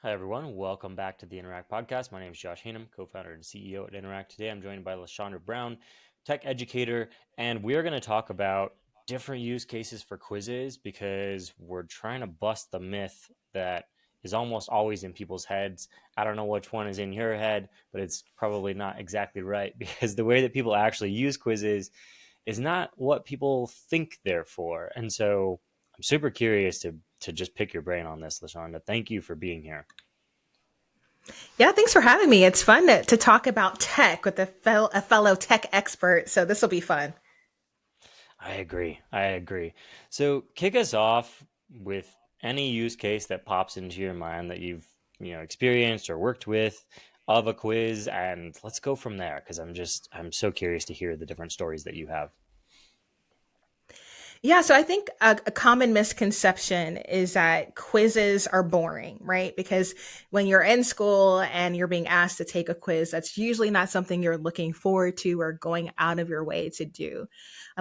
Hi, everyone. Welcome back to the Interact podcast. My name is Josh Haynam, co founder and CEO at Interact. Today, I'm joined by LaShonda Brown, tech educator, and we're going to talk about different use cases for quizzes because we're trying to bust the myth that is almost always in people's heads. I don't know which one is in your head, but it's probably not exactly right because the way that people actually use quizzes is not what people think they're for. And so I'm super curious to just pick your brain on this, LaShonda. Thank you for being here. Yeah, thanks for having me. It's fun to talk about tech with a fellow tech expert. So this will be fun. I agree. I agree. So kick us off with any use case that pops into your mind that you've experienced or worked with of a quiz, and let's go from there because I'm so curious to hear the different stories that you have. Yeah, so I think a common misconception is that quizzes are boring, right? Because when you're in school and you're being asked to take a quiz, that's usually not something you're looking forward to or going out of your way to do.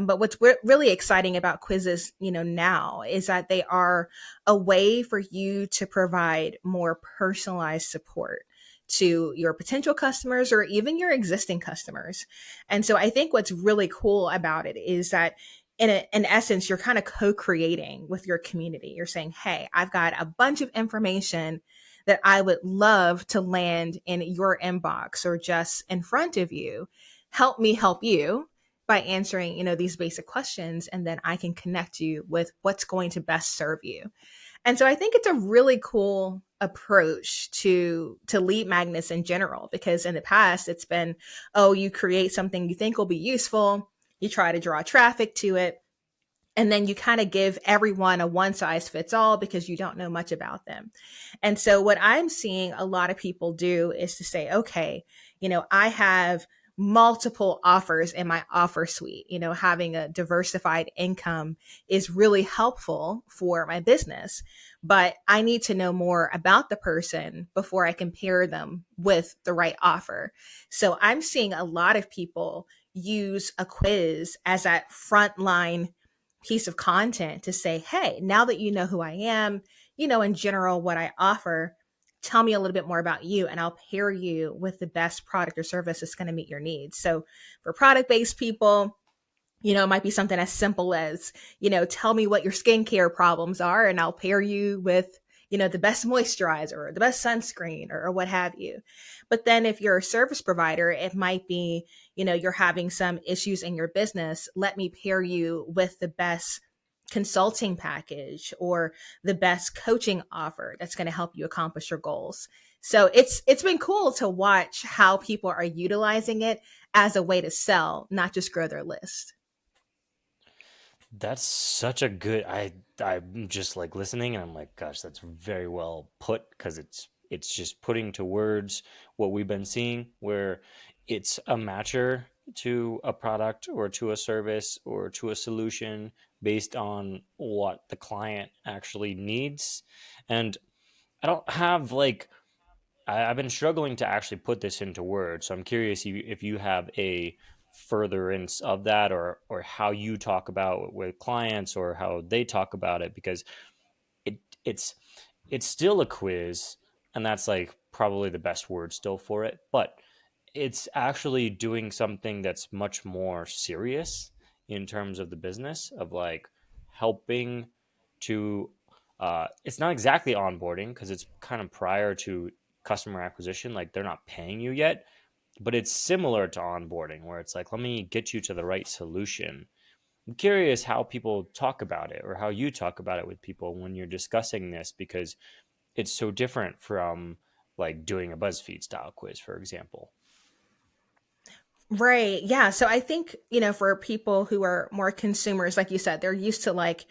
But what's really exciting about quizzes, now is that they are a way for you to provide more personalized support to your potential customers or even your existing customers. And so I think what's really cool about it is that in essence, you're kind of co-creating with your community. You're saying, hey, I've got a bunch of information that I would love to land in your inbox or just in front of you. Help me help you by answering, these basic questions. And then I can connect you with what's going to best serve you. And so I think it's a really cool approach to lead magnets in general, because in the past it's been, oh, you create something you think will be useful, you try to draw traffic to it, and then you kind of give everyone a one size fits all because you don't know much about them. And so what I'm seeing a lot of people do is to say, okay, I have multiple offers in my offer suite. Having a diversified income is really helpful for my business, but I need to know more about the person before I compare them with the right offer. So I'm seeing a lot of people use a quiz as that frontline piece of content to say, hey, now that you know who I am, in general, what I offer, tell me a little bit more about you and I'll pair you with the best product or service that's going to meet your needs. So for product based people, it might be something as simple as, tell me what your skincare problems are and I'll pair you with, the best moisturizer or the best sunscreen or what have you. But then if you're a service provider, it might be, you're having some issues in your business. Let me pair you with the best consulting package or the best coaching offer that's going to help you accomplish your goals. So it's been cool to watch how people are utilizing it as a way to sell, not just grow their list. That's such a good. I'm just like listening, and I'm like, gosh, that's very well put because it's just putting to words what we've been seeing, where it's a matcher to a product or to a service or to a solution based on what the client actually needs. And I don't have like I've been struggling to actually put this into words, so I'm curious if you have a furtherance of that, or how you talk about it with clients, or how they talk about it, because it it's it's still a quiz, and that's like probably the best word still for it, but it's actually doing something that's much more serious in terms of the business of like helping to it's not exactly onboarding because it's kind of prior to customer acquisition, like they're not paying you yet, but it's similar to onboarding where it's like, let me get you to the right solution. I'm curious how people talk about it, or how you talk about it with people when you're discussing this, because it's so different from like doing a BuzzFeed style quiz, for example. Right. Yeah. So I think, for people who are more consumers, like you said, they're used to like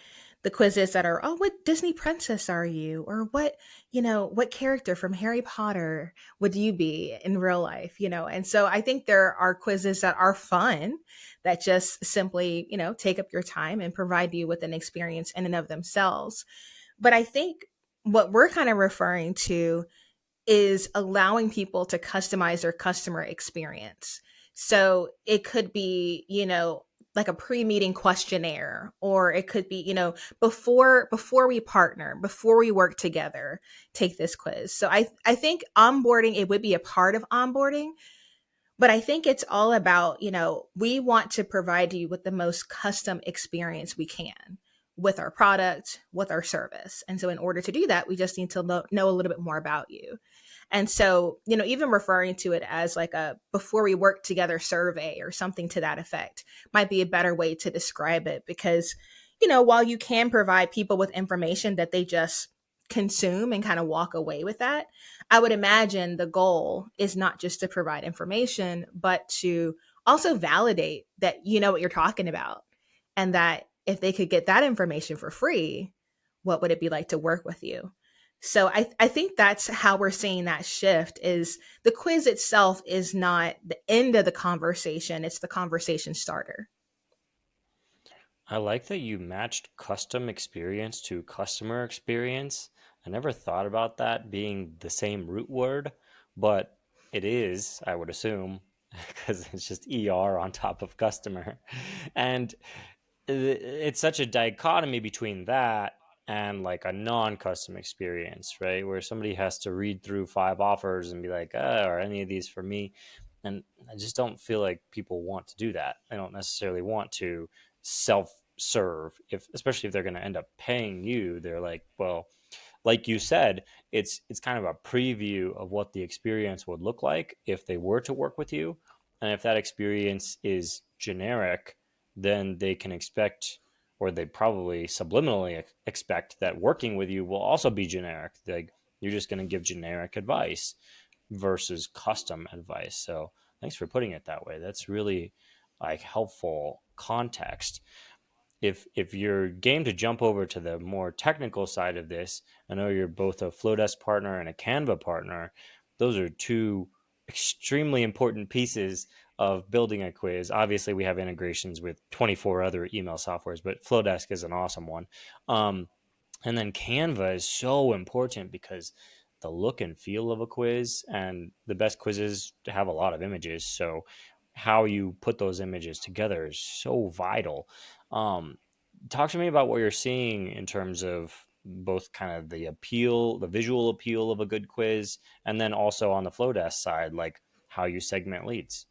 the quizzes that are, oh, what Disney princess are you? Or what character from Harry Potter would you be in real life? And so I think there are quizzes that are fun that just simply, take up your time and provide you with an experience in and of themselves. But I think what we're kind of referring to is allowing people to customize their customer experience. So it could be, like a pre-meeting questionnaire, or it could be, before we partner, before we work together, take this quiz. So I think onboarding, it would be a part of onboarding, but I think it's all about, we want to provide you with the most custom experience we can with our product, with our service. And so in order to do that, we just need to know a little bit more about you. And so, even referring to it as like a before we work together survey or something to that effect might be a better way to describe it, because, while you can provide people with information that they just consume and kind of walk away with that, I would imagine the goal is not just to provide information, but to also validate that you know what you're talking about. And that if they could get that information for free, what would it be like to work with you? So I think that's how we're seeing that shift. Is the quiz itself is not the end of the conversation, it's the conversation starter. I like that you matched custom experience to customer experience. I never thought about that being the same root word, but it is, I would assume, because it's just ER on top of customer. And it's such a dichotomy between that and like a non-custom experience, right? Where somebody has to read through five offers and be like, are any of these for me? And I just don't feel like people want to do that. They don't necessarily want to self-serve, if especially if they're going to end up paying you. They're like, well, like you said, it's kind of a preview of what the experience would look like if they were to work with you. And if that experience is generic, then they can expect, or they probably subliminally expect, that working with you will also be generic. Like you're just going to give generic advice versus custom advice. So thanks for putting it that way. That's really like helpful context. If you're game to jump over to the more technical side of this, I know you're both a Flowdesk partner and a Canva partner. Those are two extremely important pieces of building a quiz. Obviously, we have integrations with 24 other email softwares, but Flowdesk is an awesome one. And then Canva is so important because the look and feel of a quiz, and the best quizzes have a lot of images. So how you put those images together is so vital. Um, Talk to me about what you're seeing in terms of both kind of the appeal, the visual appeal of a good quiz, and then also on the Flowdesk side, like how you segment leads.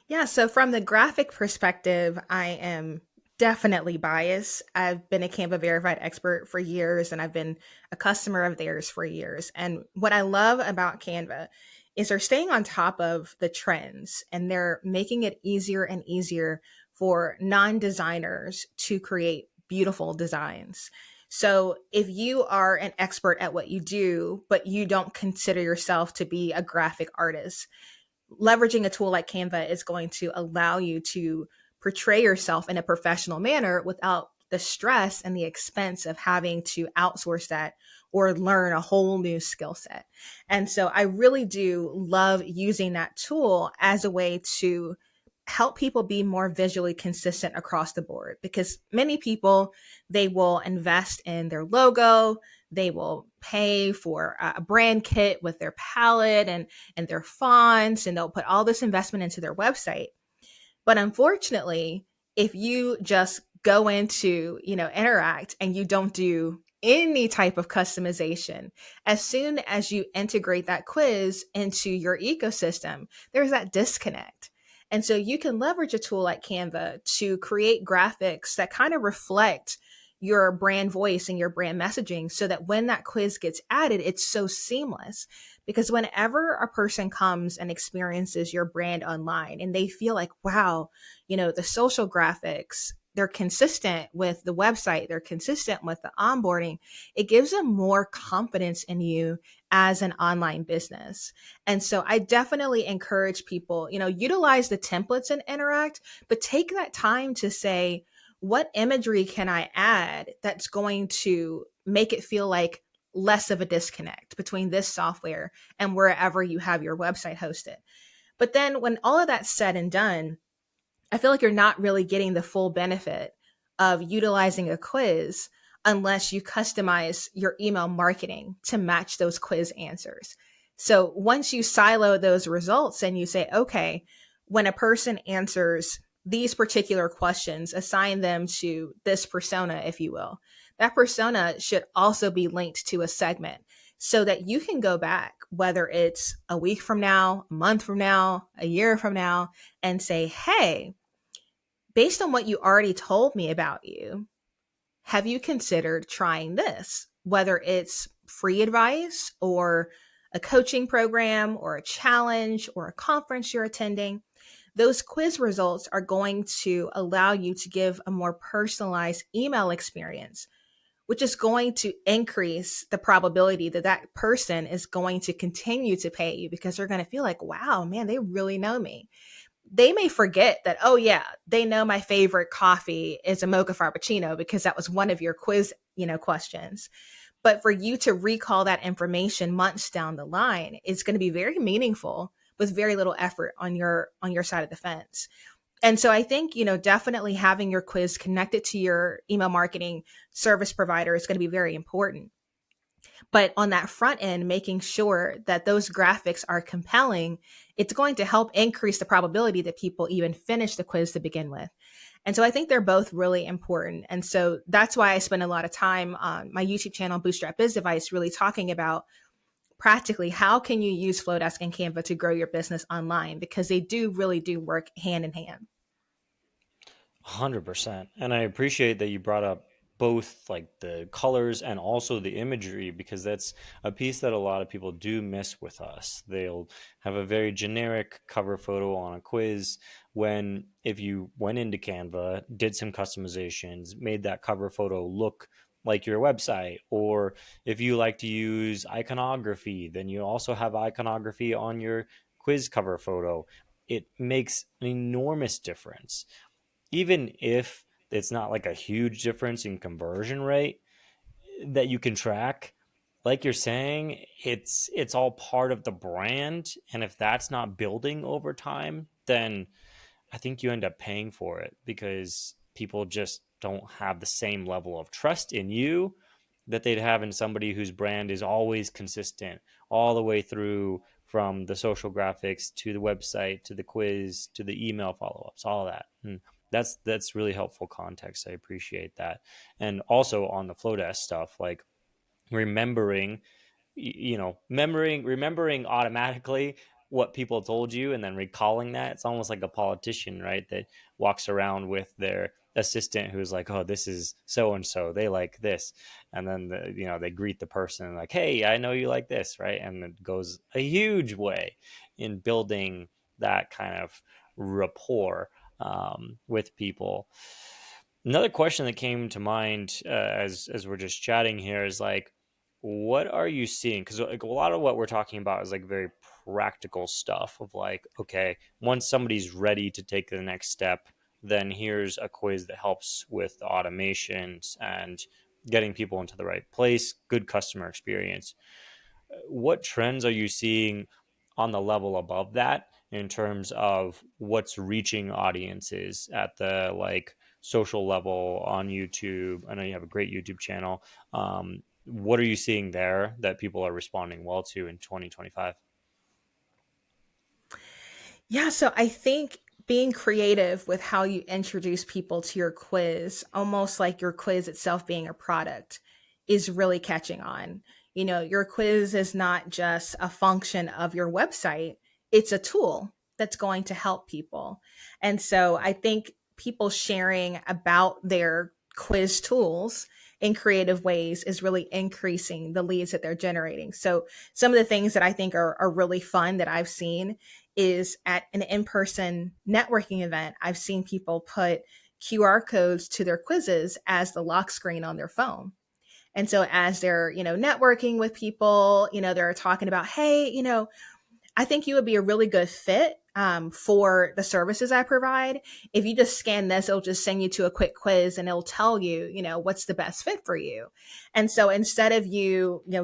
Yeah, so from the graphic perspective, I am definitely biased. I've been a Canva verified expert for years, and I've been a customer of theirs for years. And what I love about Canva is they're staying on top of the trends, and they're making it easier and easier for non-designers to create beautiful designs. So if you are an expert at what you do, but you don't consider yourself to be a graphic artist, leveraging a tool like Canva is going to allow you to portray yourself in a professional manner without the stress and the expense of having to outsource that or learn a whole new skill set. And so I really do love using that tool as a way to help people be more visually consistent across the board, because many people, they will invest in their logo, they will pay for a brand kit with their palette and their fonts, and they'll put all this investment into their website. But unfortunately, if you just go into, Interact, and you don't do any type of customization, as soon as you integrate that quiz into your ecosystem, there's that disconnect. And so you can leverage a tool like Canva to create graphics that kind of reflect your brand voice and your brand messaging, so that when that quiz gets added, it's so seamless. Because whenever a person comes and experiences your brand online and they feel like, wow, the social graphics, they're consistent with the website, they're consistent with the onboarding, it gives them more confidence in you as an online business. And so I definitely encourage people, utilize the templates and Interact, but take that time to say, what imagery can I add that's going to make it feel like less of a disconnect between this software and wherever you have your website hosted. But then when all of that's said and done, I feel like you're not really getting the full benefit of utilizing a quiz unless you customize your email marketing to match those quiz answers. So once you silo those results and you say, okay, when a person answers these particular questions, assign them to this persona, if you will. That persona should also be linked to a segment so that you can go back, whether it's a week from now, a month from now, a year from now, and say, hey, based on what you already told me about you, have you considered trying this? Whether it's free advice or a coaching program or a challenge or a conference you're attending, those quiz results are going to allow you to give a more personalized email experience, which is going to increase the probability that that person is going to continue to pay you because they're going to feel like, wow, man, they really know me. They may forget that, oh, yeah, they know my favorite coffee is a mocha frappuccino because that was one of your quiz, questions. But for you to recall that information months down the line is going to be very meaningful with very little effort on your side of the fence. And so I think, definitely having your quiz connected to your email marketing service provider is going to be very important. But on that front end, making sure that those graphics are compelling, it's going to help increase the probability that people even finish the quiz to begin with. And so I think they're both really important. And so that's why I spend a lot of time on my YouTube channel, Bootstrap Biz Device, really talking about practically how can you use Flowdesk and Canva to grow your business online, because they really do work hand in hand. 100%. And I appreciate that you brought up both like the colors and also the imagery, because that's a piece that a lot of people do miss with us. They'll have a very generic cover photo on a quiz, when if you went into Canva, did some customizations, made that cover photo look like your website, or if you like to use iconography, then you also have iconography on your quiz cover photo. It makes an enormous difference, even if it's not like a huge difference in conversion rate that you can track. Like you're saying, it's all part of the brand, and if that's not building over time, then I think you end up paying for it, because people just don't have the same level of trust in you that they'd have in somebody whose brand is always consistent all the way through, from the social graphics to the website to the quiz to the email follow-ups, all that. And that's really helpful context. I appreciate that. And also on the Flowdesk stuff, like remembering, remembering automatically what people told you and then recalling that. It's almost like a politician, right, that walks around with their assistant who's like, oh, this is so and so, they like this, and then they greet the person like, hey, I know you like this, right? And it goes a huge way in building that kind of rapport with people. Another question that came to mind as we're just chatting here is like, what are you seeing? Because like a lot of what we're talking about is like very practical stuff of like, okay, once somebody's ready to take the next step, then here's a quiz that helps with the automations and getting people into the right place, good customer experience. What trends are you seeing on the level above that in terms of what's reaching audiences at the like social level on YouTube? I know you have a great YouTube channel. What are you seeing there that people are responding well to in 2025? Yeah, so I think being creative with how you introduce people to your quiz, almost like your quiz itself being a product, is really catching on. Your quiz is not just a function of your website, it's a tool that's going to help people. And so I think people sharing about their quiz tools in creative ways is really increasing the leads that they're generating. So some of the things that I think are really fun that I've seen is at an in-person networking event, I've seen people put QR codes to their quizzes as the lock screen on their phone. And so as they're, networking with people, they're talking about, hey, I think you would be a really good fit for the services I provide. If you just scan this, it'll just send you to a quick quiz and it'll tell you, what's the best fit for you. And so instead of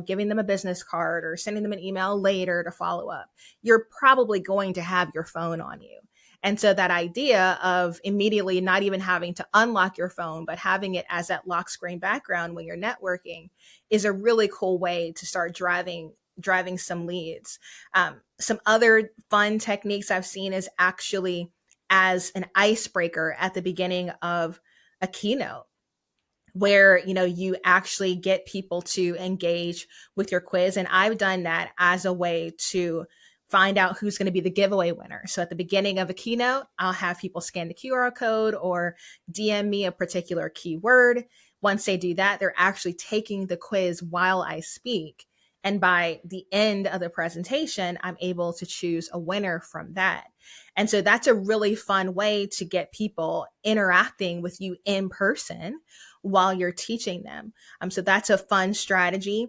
giving them a business card or sending them an email later to follow up, you're probably going to have your phone on you. And so that idea of immediately not even having to unlock your phone, but having it as that lock screen background when you're networking is a really cool way to start driving some leads. Some other fun techniques I've seen is actually as an icebreaker at the beginning of a keynote, where you actually get people to engage with your quiz. And I've done that as a way to find out who's going to be the giveaway winner. So at the beginning of a keynote, I'll have people scan the QR code or DM me a particular keyword. Once they do that, they're actually taking the quiz while I speak, and by the end of the presentation, I'm able to choose a winner from that. And so that's a really fun way to get people interacting with you in person while you're teaching them. So that's a fun strategy.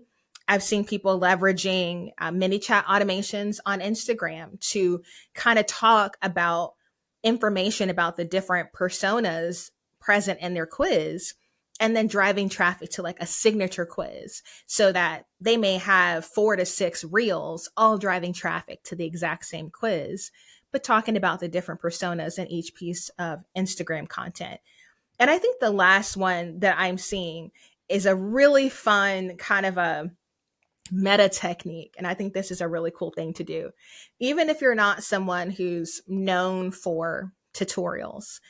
I've seen people leveraging mini chat automations on Instagram to kind of talk about information about the different personas present in their quiz, and then driving traffic to like a signature quiz, so that they may have 4 to 6 reels all driving traffic to the exact same quiz, but talking about the different personas in each piece of Instagram content. And I think the last one that I'm seeing is a really fun kind of a meta technique. And I think this is a really cool thing to do. Even if you're not someone who's known for tutorials,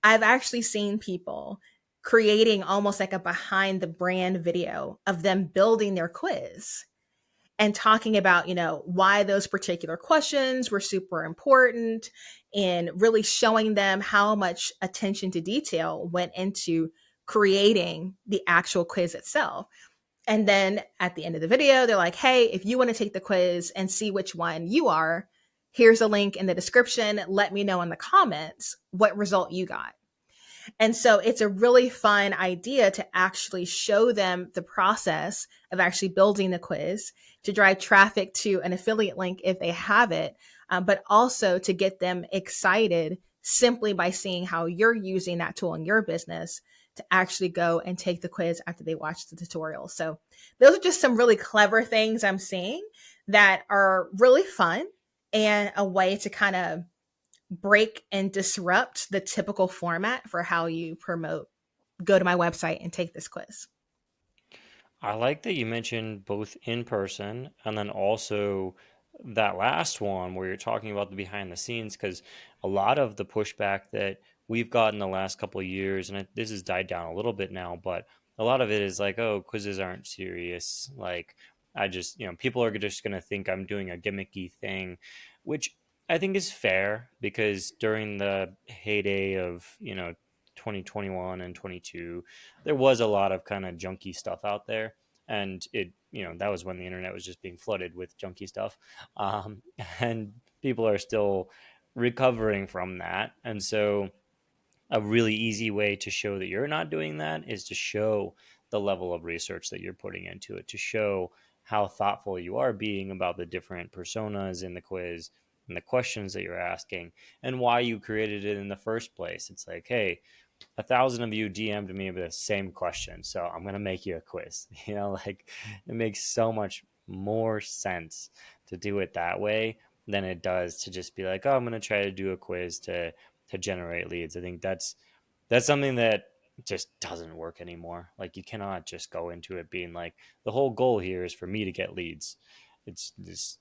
I've actually seen people creating almost like a behind the brand video of them building their quiz and talking about, why those particular questions were super important, and really showing them how much attention to detail went into creating the actual quiz itself. And then at the end of the video, they're like, hey, if you want to take the quiz and see which one you are, here's a link in the description. Let me know in the comments what result you got. And so it's a really fun idea to actually show them the process of actually building the quiz, to drive traffic to an affiliate link if they have it, but also to get them excited simply by seeing how you're using that tool in your business to actually go and take the quiz after they watch the tutorial. So those are just some really clever things I'm seeing that are really fun, and a way to kind of break and disrupt the typical format for how you promote go to my website and take this quiz. I like that you mentioned both in person and then also that last one where you're talking about the behind the scenes, because a lot of the pushback that we've gotten the last couple of years, and this has died down a little bit now, but a lot of it is like, oh, quizzes aren't serious. Like, I just, people are just going to think I'm doing a gimmicky thing, which I think is fair because during the heyday of, 2021 and 22, there was a lot of kind of junky stuff out there, and that was when the internet was just being flooded with junky stuff, um, and people are still recovering from that. And so a really easy way to show that you're not doing that is to show the level of research that you're putting into it, to show how thoughtful you are being about the different personas in the quiz and the questions that you're asking and why you created it in the first place. It's like, hey, 1,000 of you DM'd me with the same question, so I'm gonna make you a quiz. Like, it makes so much more sense to do it that way than it does to just be like, oh, I'm gonna try to do a quiz to generate leads. I think that's something that just doesn't work anymore. Like, you cannot just go into it being like, the whole goal here is for me to get leads. It's just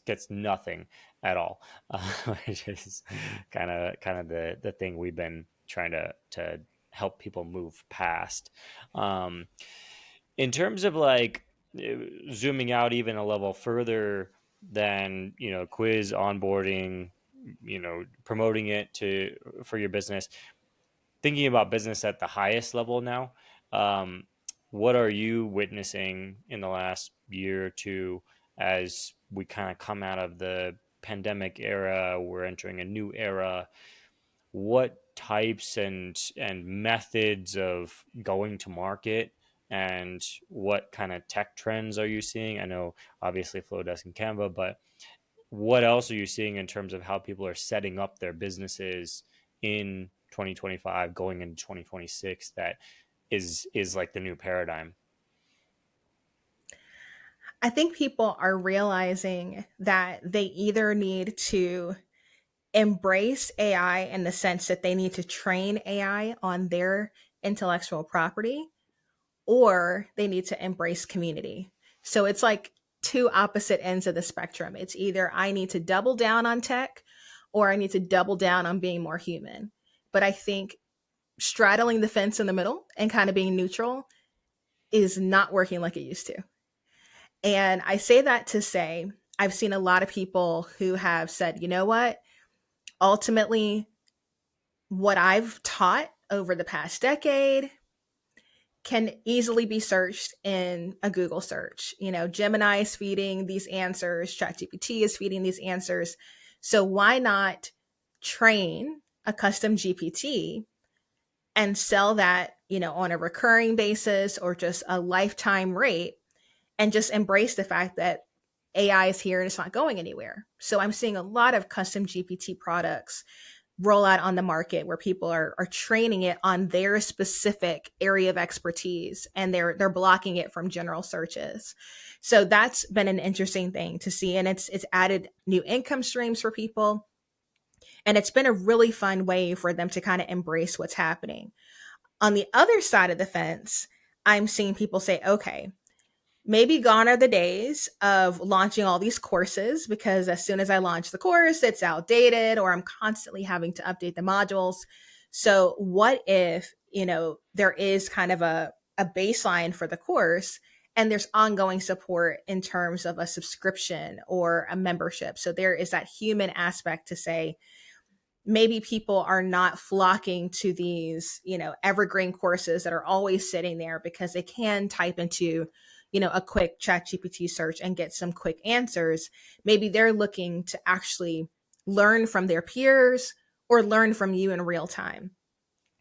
gets nothing at all, which is kind of the thing we've been trying to help people move past. Um, in terms of like zooming out even a level further than quiz onboarding, promoting it to for your business, thinking about business at the highest level now, um, what are you witnessing in the last year or two as we kind of come out of the pandemic era? We're entering a new era. What types and methods of going to market and what kind of tech trends are you seeing? I know obviously Flowdesk and Canva, but what else are you seeing in terms of how people are setting up their businesses in 2025 going into 2026 that is like the new paradigm? I think people are realizing that they either need to embrace AI in the sense that they need to train AI on their intellectual property, or they need to embrace community. So it's like two opposite ends of the spectrum. It's either I need to double down on tech, or I need to double down on being more human. But I think straddling the fence in the middle and kind of being neutral is not working like it used to. And I say that to say, I've seen a lot of people who have said, you know what? Ultimately, what I've taught over the past decade can easily be searched in a Google search. You know, Gemini is feeding these answers, ChatGPT is feeding these answers. So why not train a custom GPT and sell that, you know, on a recurring basis or just a lifetime rate, and just embrace the fact that AI is here and it's not going anywhere. So I'm seeing a lot of custom GPT products roll out on the market where people are training it on their specific area of expertise, and they're blocking it from general searches. So that's been an interesting thing to see, and it's added new income streams for people, and it's been a really fun way for them to kind of embrace what's happening. On the other side of the fence, I'm seeing people say, okay, maybe gone are the days of launching all these courses, because as soon as I launch the course, it's outdated or I'm constantly having to update the modules. So what if, you know, there is kind of a baseline for the course and there's ongoing support in terms of a subscription or a membership. So there is that human aspect to say, maybe people are not flocking to these, you know, evergreen courses that are always sitting there because they can type into, you know, a quick chat GPT search and get some quick answers. Maybe they're looking to actually learn from their peers or learn from you in real time.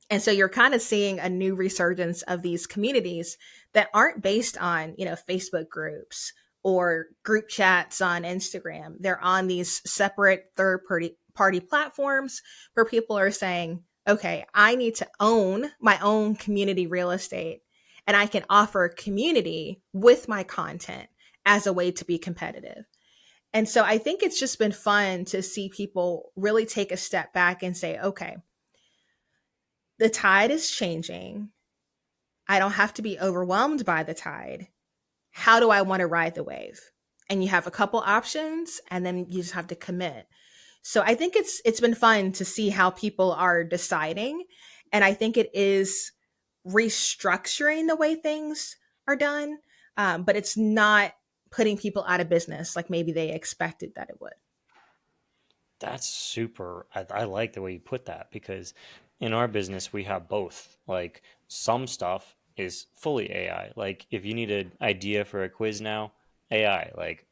And so you're kind of seeing a new resurgence of these communities that aren't based on, you know, Facebook groups or group chats on Instagram. They're on these separate third party platforms where people are saying, okay, I need to own my own community real estate, and I can offer community with my content as a way to be competitive. And so I think it's just been fun to see people really take a step back and say, okay, the tide is changing. I don't have to be overwhelmed by the tide. How do I want to ride the wave? And you have a couple options, and then you just have to commit. So I think it's been fun to see how people are deciding, and I think it is restructuring the way things are done, but it's not putting people out of business like maybe they expected that it would. That's super. I like the way you put that because in our business, we have both. Like some stuff is fully AI. Like if you need an idea for a quiz now, AI, like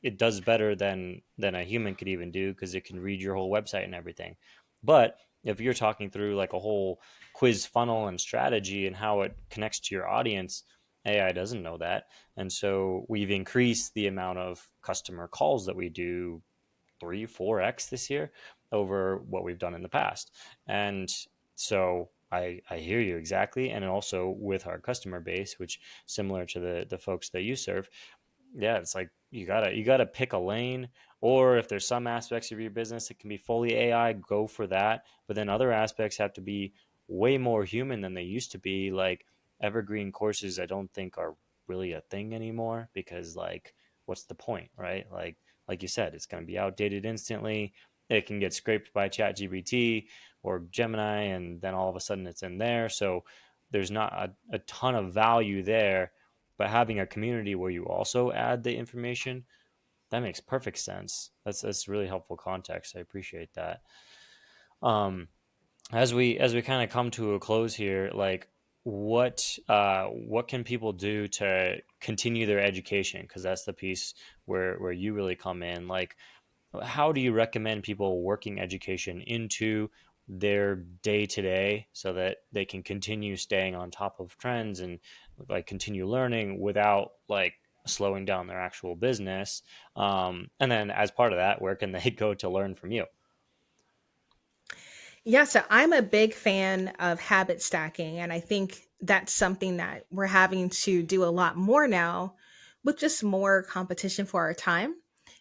it does better than a human could even do because it can read your whole website and everything. But if you're talking through like a whole quiz funnel and strategy and how it connects to your audience, AI doesn't know that. And so we've increased the amount of customer calls that we do 3 4x this year over what we've done in the past. And so I hear you exactly. And also with our customer base, which similar to the folks that you serve, yeah, it's like you gotta pick a lane, or if there's some aspects of your business that can be fully AI, go for that. But then other aspects have to be way more human than they used to be. Like evergreen courses, I don't think are really a thing anymore because like, what's the point, right? Like you said, it's going to be outdated instantly. It can get scraped by ChatGPT or Gemini, and then all of a sudden it's in there. So there's not a ton of value there, but having a community where you also add the information, that makes perfect sense. That's really helpful context. I appreciate that. Um, as we kind of come to a close here, like what can people do to continue their education? Because that's the piece where you really come in. Like how do you recommend people working education into their day to day so that they can continue staying on top of trends and like continue learning without like slowing down their actual business? And then as part of that, where can they go to learn from you? Yeah, so I'm a big fan of habit stacking, and I think that's something that we're having to do a lot more now with just more competition for our time.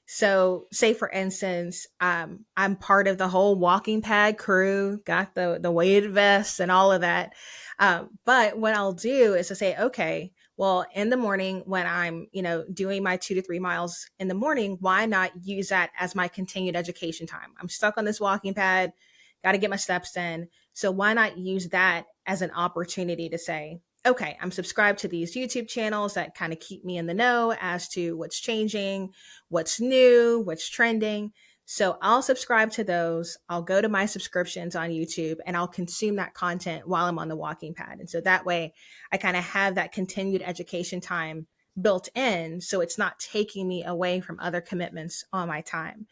So, say for instance, I'm part of the whole walking pad crew, got the weighted vests and all of that. But what I'll do is to say, okay, Well, in the morning when I'm, doing my 2 to 3 miles in the morning, why not use that as my continued education time? I'm stuck on this walking pad, got to get my steps in. So why not use that as an opportunity to say, okay, I'm subscribed to these YouTube channels that kind of keep me in the know as to what's changing, what's new, what's trending. So I'll subscribe to those. I'll go to my subscriptions on YouTube and I'll consume that content while I'm on the walking pad. And so that way I kind of have that continued education time built in. So it's not taking me away from other commitments on my time.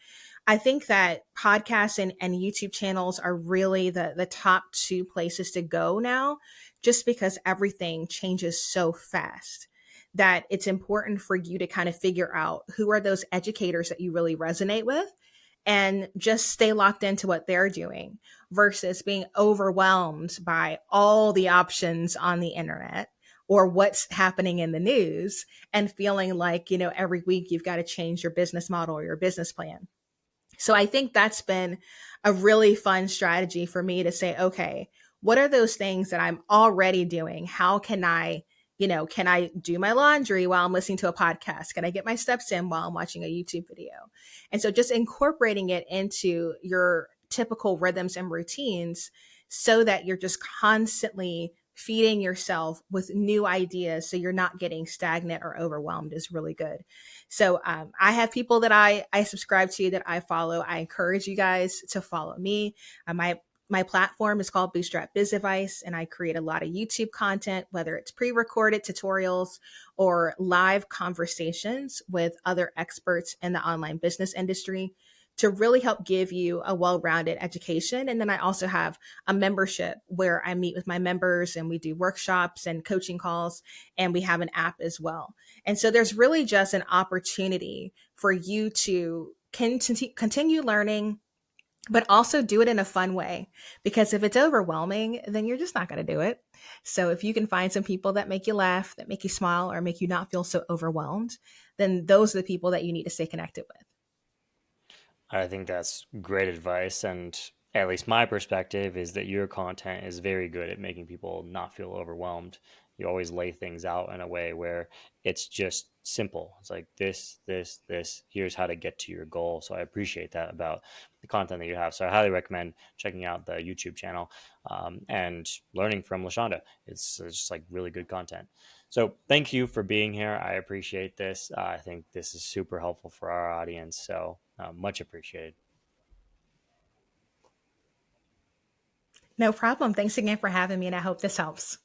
I think that podcasts and YouTube channels are really the top two places to go now, just because everything changes so fast that it's important for you to kind of figure out who are those educators that you really resonate with and just stay locked into what they're doing versus being overwhelmed by all the options on the internet or what's happening in the news and feeling like, every week you've got to change your business model or your business plan. So I think that's been a really fun strategy for me to say, okay, what are those things that I'm already doing? How can can I do my laundry while I'm listening to a podcast? Can I get my steps in while I'm watching a YouTube video? And so just incorporating it into your typical rhythms and routines so that you're just constantly feeding yourself with new ideas so you're not getting stagnant or overwhelmed is really good. So I have people that I subscribe to that I follow. I encourage you guys to follow me. My platform is called Bootstrap Biz Advice, and I create a lot of YouTube content, whether it's pre-recorded tutorials or live conversations with other experts in the online business industry to really help give you a well-rounded education. And then I also have a membership where I meet with my members and we do workshops and coaching calls, and we have an app as well. And so there's really just an opportunity for you to continue learning, but also do it in a fun way. Because if it's overwhelming, then you're just not going to do it. So if you can find some people that make you laugh, that make you smile, or make you not feel so overwhelmed, then those are the people that you need to stay connected with. I think that's great advice. And at least my perspective is that your content is very good at making people not feel overwhelmed. You always lay things out in a way where it's just simple. It's like this. Here's how to get to your goal. So I appreciate that about the content that you have. So I highly recommend checking out the YouTube channel and learning from LaShonda. It's just like really good content. So thank you for being here. I appreciate this. I think this is super helpful for our audience. So much appreciated. No problem. Thanks again for having me, and I hope this helps.